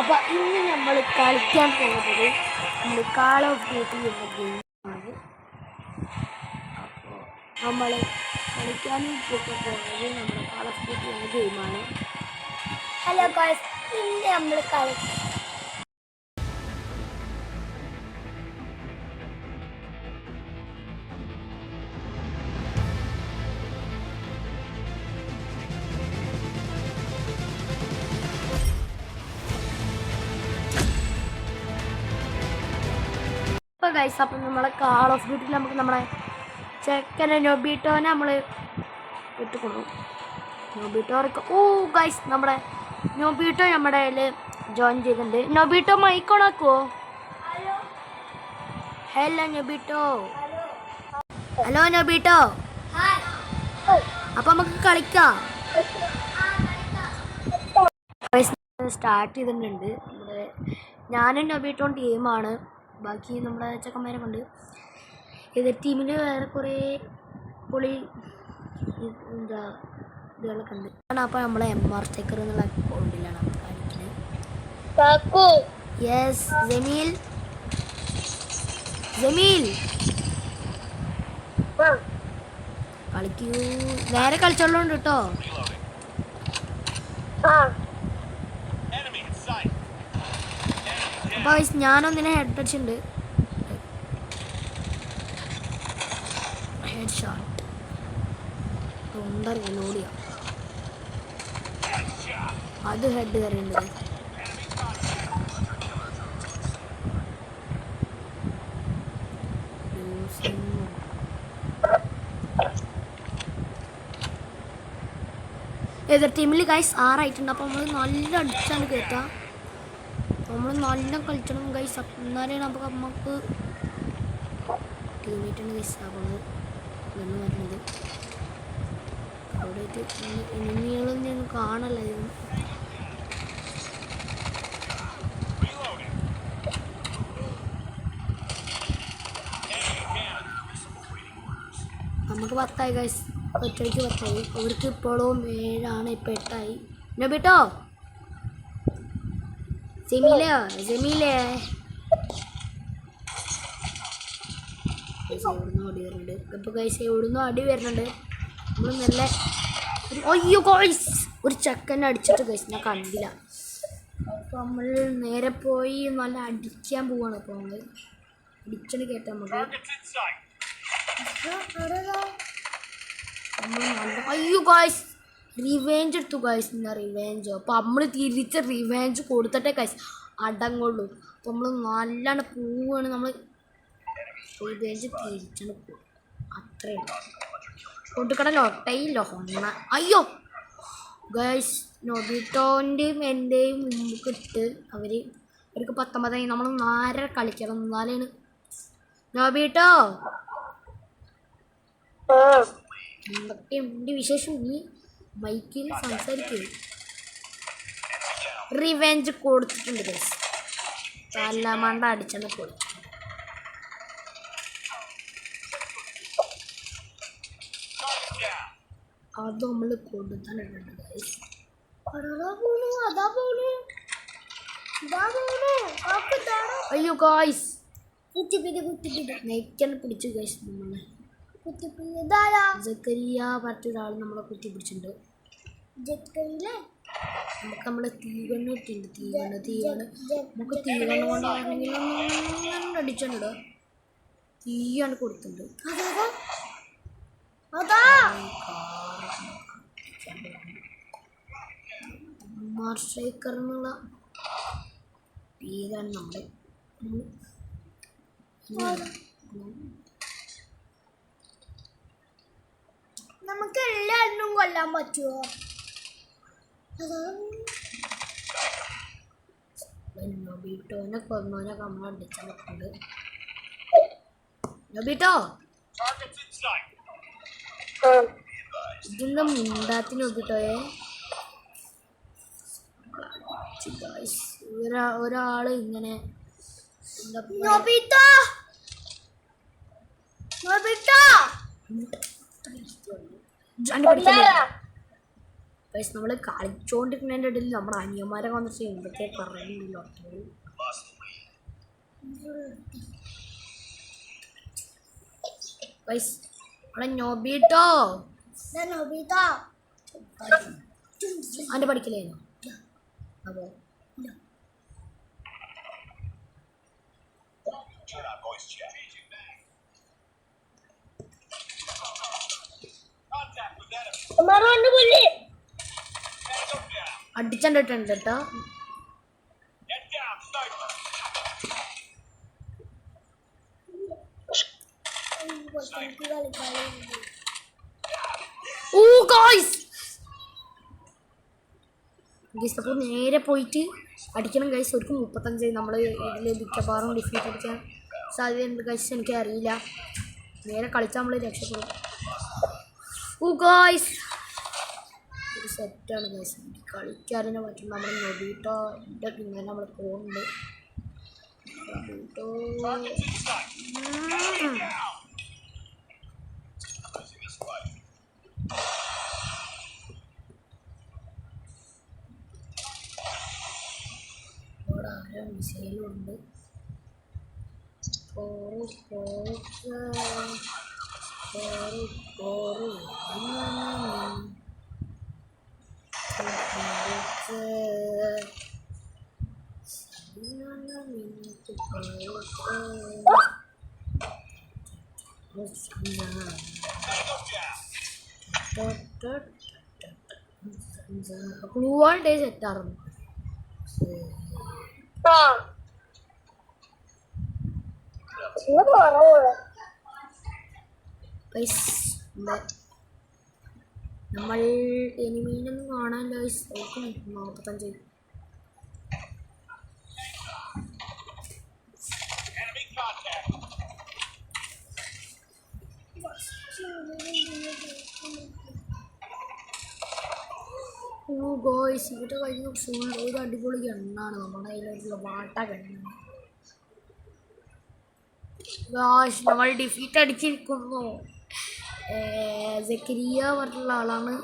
അപ്പോൾ ഇന്ന് നമ്മൾ കളിക്കാൻ പോകുന്നത് നമ്മൾ കാൾ ഓഫ് ഡ്യൂട്ടി എന്ന ഗെയിമാണ്. അപ്പോൾ നമ്മൾ കളിക്കാനും പോകുന്നത് നമ്മുടെ കാൾ ഓഫ് ഡ്യൂട്ടി എന്ന ഗെയിമാണ്. ഹലോ ഗായ്സ്, ഇന്ന് നമ്മൾ കളിക്കും. ഗൈസ്, അപ്പം നമ്മളെ കാൾ ഓഫ് ഡ്യൂട്ടിയിൽ നമുക്ക് നമ്മളെ ചെക്കനെ നൊബീട്ടോനെ നമ്മൾ ഇട്ടുകൊടുക്കും. നൊബീട്ടോ ഗൈസ്, നമ്മുടെ നൊബീട്ടോ നമ്മുടെ കയ്യിൽ ജോയിൻ ചെയ്തിട്ടുണ്ട്. നൊബീട്ടോ മൈക്ക് ഓൺ ആക്കുമോ? ഹലോ നൊബീട്ടോ. ഹലോ നൊബീട്ടോ. അപ്പം നമുക്ക് കളിക്കാം. സ്റ്റാർട്ട് ചെയ്തിട്ടുണ്ട്. നമ്മുടെ ഞാനും നൊബീട്ടോ ടീമാണ്. ബാക്കി നമ്മുടെ ചെക്കന്മാരെ കൊണ്ട് എതിർ ടീമിൽ വേറെ കുറേ പൊളി ഇതുകളൊക്കെ ഉണ്ട്. അപ്പോൾ നമ്മളെ MR സ്റ്റേക്കർ എന്നുള്ള അക്കൗണ്ടിലാണ് നമ്മൾ കാണിക്കുന്നത്. യെസ് ജമീൽ, ജമീൽ കളിക്കൂ. നേരെ കളിച്ചോളുണ്ട് കേട്ടോ. അപ്പോൾ ഞാനൊന്നിനെ ഹെഡ് അടിച്ചിട്ടുണ്ട്. ഹെഡ് ഷോട്ട് ഓടിയ അത് ഹെഡ് കയറിയുണ്ട്. എതിർ ടീമിൽ ഗൈസ് 6 ആയിട്ടുണ്ട്. അപ്പോൾ നമ്മൾ നല്ല അടിച്ചാണ് കയറ്റാം. നമ്മൾ നല്ല കളിച്ചണം ഗൈസ്, എന്നാലേ നമുക്ക് ടീമേറ്റാണ് ഗൈസ് ആകുന്നത് എന്ന് പറയുന്നത്. അവിടെ എനിമികളൊന്നും കാണല്ല. നമുക്ക് 10 ആയി ഗൈസ്, ഒറ്റയ്ക്ക് 10 ആയി. അവർക്ക് ഇപ്പോഴും 7 ആണ്, ഇപ്പോൾ 8 ആയി. നബിട്ടോ ജമീലേ എവിടുന്നോ അടി വരുന്നുണ്ട്. ഇപ്പോൾ ഗൈസ് എവിടുന്നോ അടി വരുന്നുണ്ട്. നമ്മൾ നല്ല അയ്യോ ഗൈസ്, ഒരു ചെക്കനെ അടിച്ചിട്ട് ഗൈസ് ഞാൻ കണ്ടില്ല. അപ്പോൾ നമ്മൾ നേരെ പോയി നല്ല അടിക്കാൻ പോവാണ്. അപ്പോൾ നമ്മൾ അടിച്ചത് കേട്ടാൽ നമുക്ക് നമ്മൾ നല്ല അയ്യോ ഗൈസ് റിവെഞ്ച് എടുത്തു ഗൈസ്. റിവെഞ്ച് അപ്പോൾ നമ്മൾ തിരിച്ച് റിവെഞ്ച് കൊടുത്തിട്ടേ ഗൈസ് അടങ്ങുള്ളൂ. അപ്പോൾ നമ്മൾ നല്ലോണം പോവാണ്. നമ്മൾ റിവെഞ്ച് തിരിച്ചാണ് പോകും. അത്രയും കൊടുക്കണല്ലോ ടൈലോ ഒന്ന. അയ്യോ ഗൈസ്, നൊബീട്ടോൻ്റെയും എൻ്റെയും മുമ്പ് ഇട്ട് അവർക്ക് 19 ആയി. നമ്മൾ 4 കളിക്കണം, എന്നാലാണ് നൊബീട്ടോ എന്തൊക്കെയുണ്ട് വിശേഷം? നീ ബൈക്കിൽ സംസാരിക്കുക. റിവെഞ്ച് കൊടുത്തിട്ടുണ്ട് ഗൈസ്. നല്ല മണ്ട അടിച്ചാണ് പോയി. അത് നമ്മൾ കൊടുത്താലുണ്ട് ഗൈസ്. അയ്യോ ഗൈസ്, നെയ്ക്കാണ് പിടിച്ചു ഗൈസ്. നമ്മളെ ജക്കരിയ മറ്റൊരാൾ നമ്മളെ കുത്തി പിടിച്ചിട്ടുണ്ട്. നമുക്ക് നമ്മളെ തീകണ്ണ് ഇട്ടുണ്ട്. തീകണ്ണ് നമുക്ക് തീകണ്ണ് കൊണ്ടാണെങ്കിലും അടിച്ചിട്ടുണ്ട്. തീയാണ് കൊടുത്തിട്ടുണ്ട്. സ്ട്രൈക്കർ എന്നുള്ള പേരാണ് നമ്മുടെ. നമുക്ക് എല്ലാവരും കൊല്ലാൻ പറ്റുമോ? നൊബീട്ടോനെ കൊന്നോനെ നമ്മൾ അടിച്ചിട്ടുണ്ട്. നൊബീട്ടോ ഇതിൻ്റെ മുണ്ടാത്തിന് നോക്കിട്ടോയെ. ഒരാള് ഇങ്ങനെ ഗൈസ് നമ്മൾ കളിച്ചോണ്ടിരിക്കുന്നതിൻ്റെ ഇടയിൽ നമ്മുടെ അനിയന്മാരെ വന്നിട്ട് എന്തൊക്കെ പറയുന്നില്ല. ഗൈസ് അവിടെ നോബിട്ടോ അവൻ്റെ പഠിക്കലേനോ അതെ. അടിച്ചണ്ടിട്ടുണ്ട് കേട്ടോ. ഓ ഗായ്സ് അപ്പോൾ നേരെ പോയിട്ട് അടിക്കണം ഗൈസ്. ഒരു 35 നമ്മൾ ഇതിൽ മിക്കവാറും ഡിഫീറ്റ് അടിക്കാൻ സാധ്യതയുണ്ട് ഗൈസ്. എനിക്ക് അറിയില്ല. നേരെ കളിച്ചാൽ നമ്മൾ രക്ഷപ്പെടും. ഓ ഗായ്സ് ഒരു സെറ്റാണ് ഗൈസ്. കളിക്കാതിനെ പറ്റും. നമ്മൾ നൊബീട്ടോ പിന്നെ നമ്മൾ പോകുന്നുണ്ട്. ഇവിടെ ആരോ മിസൈലുണ്ട്. ക്ലൂവാൾട്ടേ സെറ്റാറുണ്ട്. നമ്മൾ എനിമീനൊന്നും കാണാൻ 45. ഓ ഗോയ്സ് ഇവിടെ കഴിഞ്ഞ ഫുൾ ഒരു അടിപൊളി ഗണ്ണാണ് നമ്മുടെ കയ്യിലുള്ള വാട്ട ഗണ്ണ്. ഗായ്സ് നമ്മൾ ഡിഫീറ്റ് അടിച്ചിരിക്കുന്നു. സക്കരിയ പറഞ്ഞുള്ള ആളാണ്.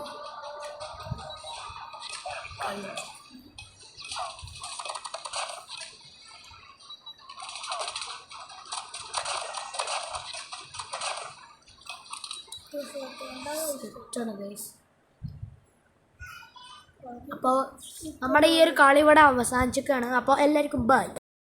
അപ്പോൾ നമ്മുടെ ഈ ഒരു കളി ഇവിടെ അവസാനിച്ചിരിക്കുകയാണ്. അപ്പോൾ എല്ലാവർക്കും ബൈ.